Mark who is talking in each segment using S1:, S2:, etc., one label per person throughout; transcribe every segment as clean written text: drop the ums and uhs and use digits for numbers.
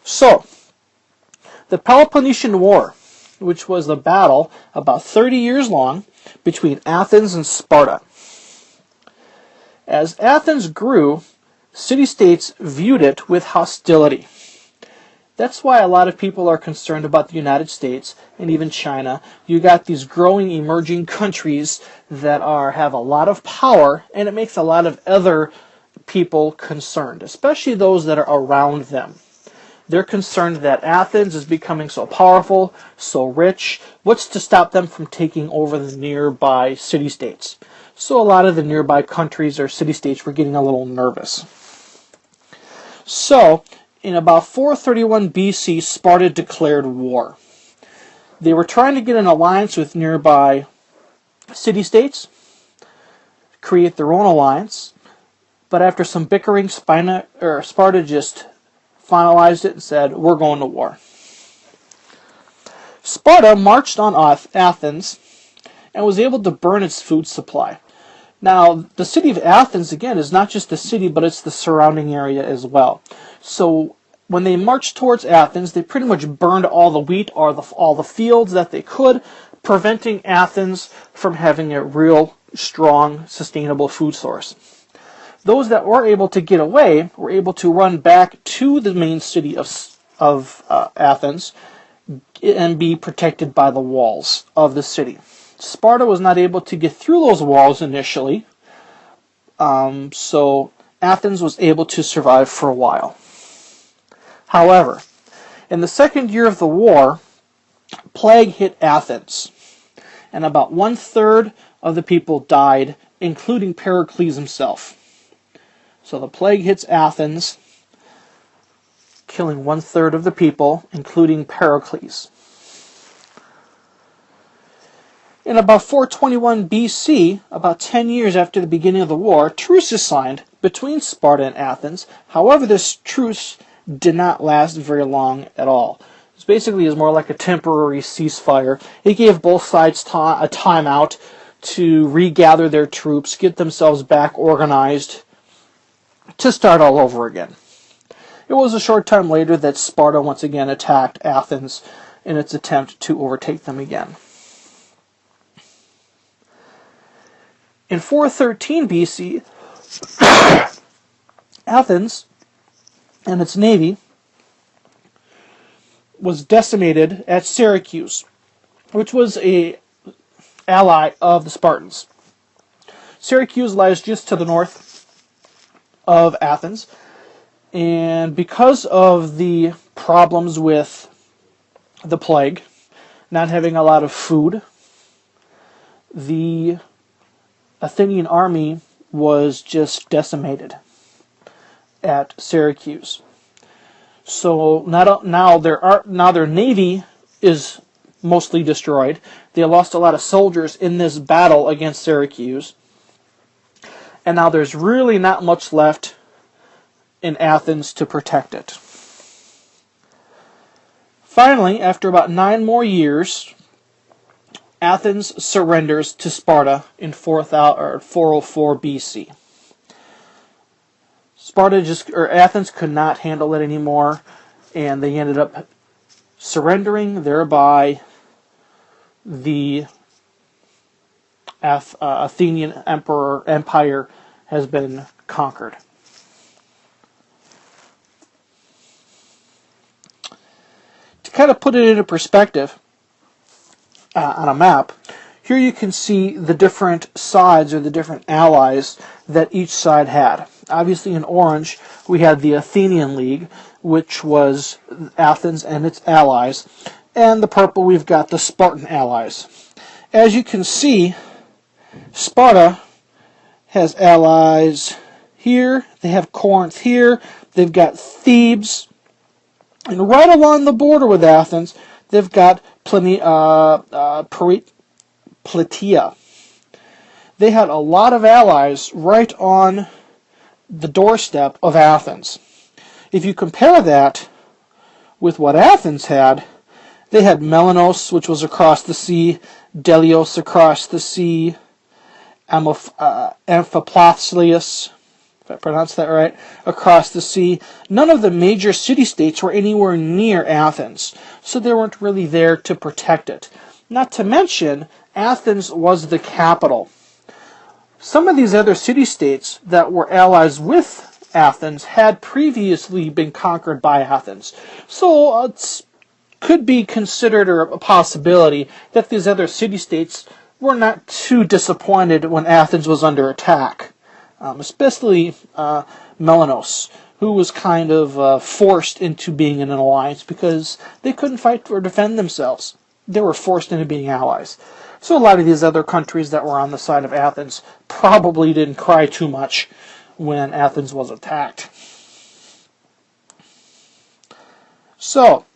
S1: So, the Peloponnesian War, which was a battle about 30 years long between Athens and Sparta. As Athens grew, city-states viewed it with hostility. That's why a lot of people are concerned about the United States and even China. You got these growing, emerging countries that have a lot of power, and it makes a lot of other people concerned, especially those that are around them. They're concerned that Athens is becoming so powerful, so rich. What's to stop them from taking over the nearby city-states? So a lot of the nearby countries or city-states were getting a little nervous. So, in about 431 BC, Sparta declared war. They were trying to get an alliance with nearby city-states, create their own alliance, but after some bickering, Sparta just finalized it and said, we're going to war. Sparta marched on Athens and was able to burn its food supply. Now, the city of Athens, again, is not just the city, but it's the surrounding area as well. So when they marched towards Athens, they pretty much burned all the wheat or all the fields that they could, preventing Athens from having a real strong, sustainable food source. Those that were able to get away were able to run back to the main city of Athens and be protected by the walls of the city. Sparta was not able to get through those walls initially, so Athens was able to survive for a while. However, in the second year of the war, plague hit Athens, and about 1/3 of the people died, including Pericles himself. So the plague hits Athens, killing 1/3 of the people, including Pericles. In about 421 BC, about 10 years after the beginning of the war, a truce is signed between Sparta and Athens. However, this truce did not last very long at all. It basically is more like a temporary ceasefire. It gave both sides a timeout to regather their troops, get themselves back organized, to start all over again. It was a short time later that Sparta once again attacked Athens in its attempt to overtake them again. In 413 BC, Athens and its navy was decimated at Syracuse, which was an ally of the Spartans. Syracuse lies just to the north of Athens, and because of the problems with the plague, not having a lot of food, the Athenian army was just decimated at Syracuse. So now their navy is mostly destroyed. They lost a lot of soldiers in this battle against Syracuse. And now there's really not much left in Athens to protect it. Finally, after about 9 more years, Athens surrenders to Sparta in 404 BC. Athens could not handle it anymore, and they ended up surrendering. Thereby, the Athenian empire has been conquered. To kind of put it into perspective, on a map, here you can see the different sides or the different allies that each side had. Obviously in orange we had the Athenian League, which was Athens and its allies, and the purple we've got the Spartan allies. As you can see, Sparta has allies here, they have Corinth here, they've got Thebes, and right along the border with Athens they've got Plataea. They had a lot of allies right on the doorstep of Athens. If you compare that with what Athens had, they had Melanos, which was across the sea, Delios across the sea, Amphipolis, if I pronounced that right, across the sea. None of the major city-states were anywhere near Athens, so they weren't really there to protect it. Not to mention, Athens was the capital. Some of these other city-states that were allies with Athens had previously been conquered by Athens. So it could be considered or a possibility that these other city-states were not too disappointed when Athens was under attack. Especially Melanos, who was kind of forced into being in an alliance because they couldn't fight or defend themselves. They were forced into being allies. So a lot of these other countries that were on the side of Athens probably didn't cry too much when Athens was attacked. So,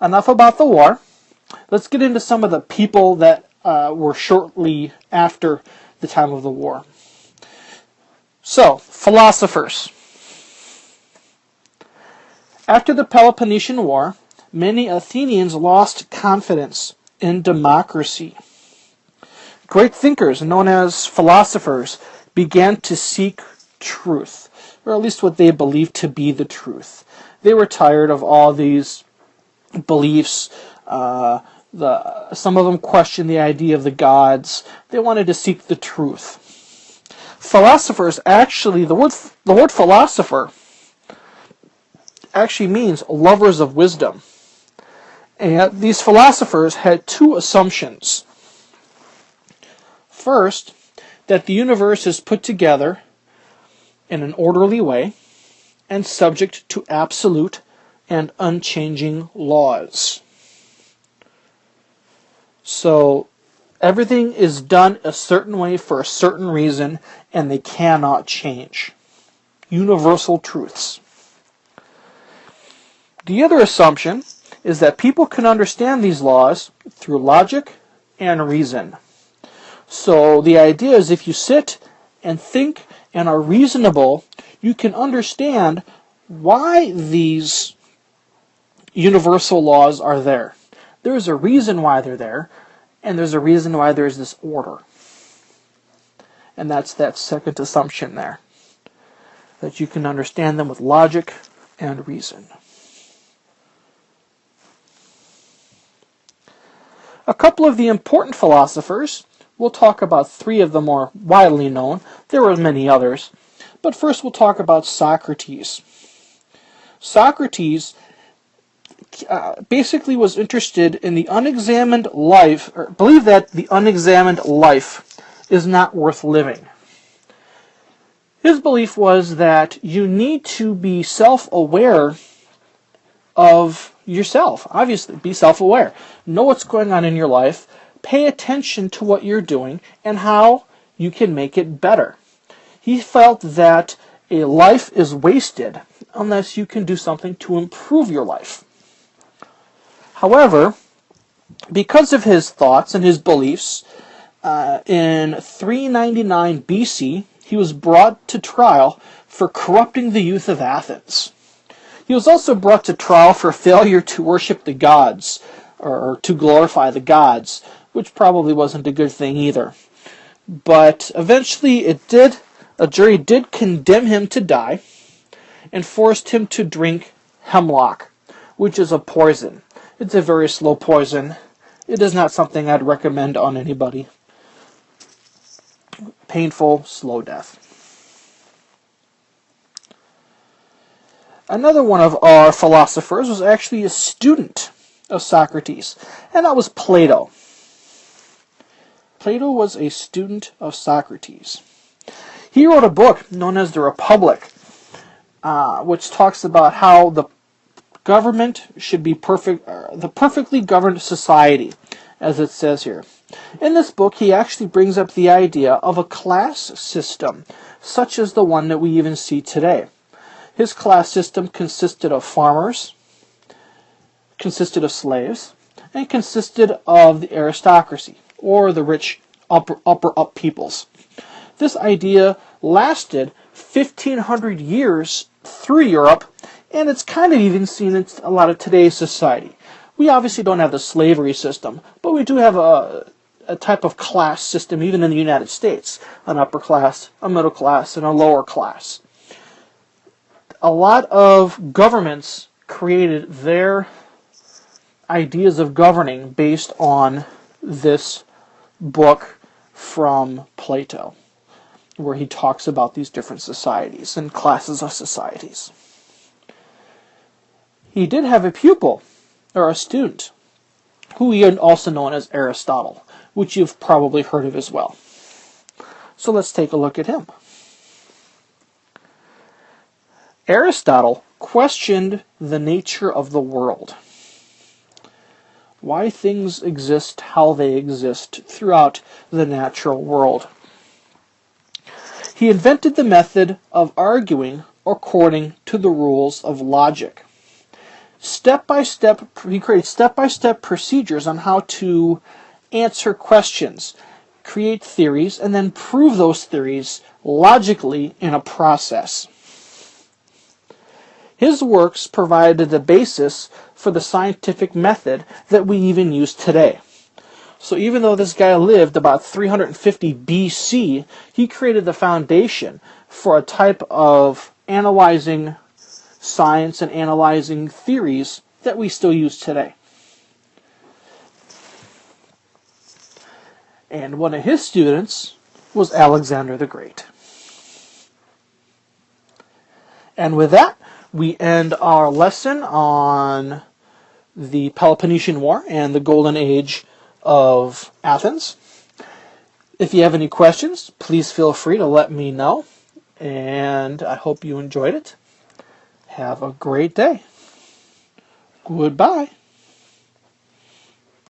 S1: enough about the war. Let's get into some of the people that were shortly after the time of the war. So, philosophers. After the Peloponnesian War, many Athenians lost confidence in democracy. Great thinkers, known as philosophers, began to seek truth, or at least what they believed to be the truth. They were tired of all these beliefs. Some of them questioned the idea of the gods. They wanted to seek the truth. Philosophers, actually, the word philosopher actually means lovers of wisdom. And these philosophers had two assumptions. First, that the universe is put together in an orderly way and subject to absolute and unchanging laws. So, everything is done a certain way for a certain reason, and they cannot change. Universal truths. The other assumption is that people can understand these laws through logic and reason. So the idea is if you sit and think and are reasonable, you can understand why these universal laws are there. There's a reason why they're there, and there's a reason why there's this order. And that's that second assumption there, that you can understand them with logic and reason. A couple of the important philosophers, we'll talk about three of the more widely known. There were many others. But first we'll talk about Socrates. Socrates basically was interested in the unexamined life, or believed that the unexamined life is not worth living. His belief was that you need to be self-aware of yourself. Obviously, be self-aware. Know what's going on in your life. Pay attention to what you're doing and how you can make it better. He felt that a life is wasted unless you can do something to improve your life. However, because of his thoughts and his beliefs, in 399 BC, he was brought to trial for corrupting the youth of Athens. He was also brought to trial for failure to worship the gods, or to glorify the gods, which probably wasn't a good thing either. But eventually a jury did condemn him to die and forced him to drink hemlock, which is a poison. It's a very slow poison. It is not something I'd recommend on anybody. Painful, slow death. Another one of our philosophers was actually a student of Socrates, and that was Plato. Plato was a student of Socrates. He wrote a book known as The Republic, which talks about how the government should be the perfectly governed society, as it says here. In this book, he actually brings up the idea of a class system, such as the one that we even see today. His class system consisted of farmers, consisted of slaves, and consisted of the aristocracy, or the rich upper up peoples. This idea lasted 1,500 years through Europe, and it's kind of even seen in a lot of today's society. We obviously don't have the slavery system, but we do have a type of class system even in the United States. An upper class, a middle class, and a lower class. a lot of governments created their ideas of governing based on this book from Plato, where he talks about these different societies and classes of societies. He did have a pupil, or a student, who he also known as Aristotle, which you've probably heard of as well. So let's take a look at him. Aristotle questioned the nature of the world, why things exist how they exist throughout the natural world. He invented the method of arguing according to the rules of logic. He created step-by-step procedures on how to answer questions, create theories, and then prove those theories logically in a process. His works provided the basis for the scientific method that we even use today. So even though this guy lived about 350 BC, he created the foundation for a type of analyzing science and analyzing theories that we still use today. And one of his students was Alexander the Great. And with that, we end our lesson on the Peloponnesian War and the Golden Age of Athens. If you have any questions, please feel free to let me know. And I hope you enjoyed it. Have a great day. Goodbye.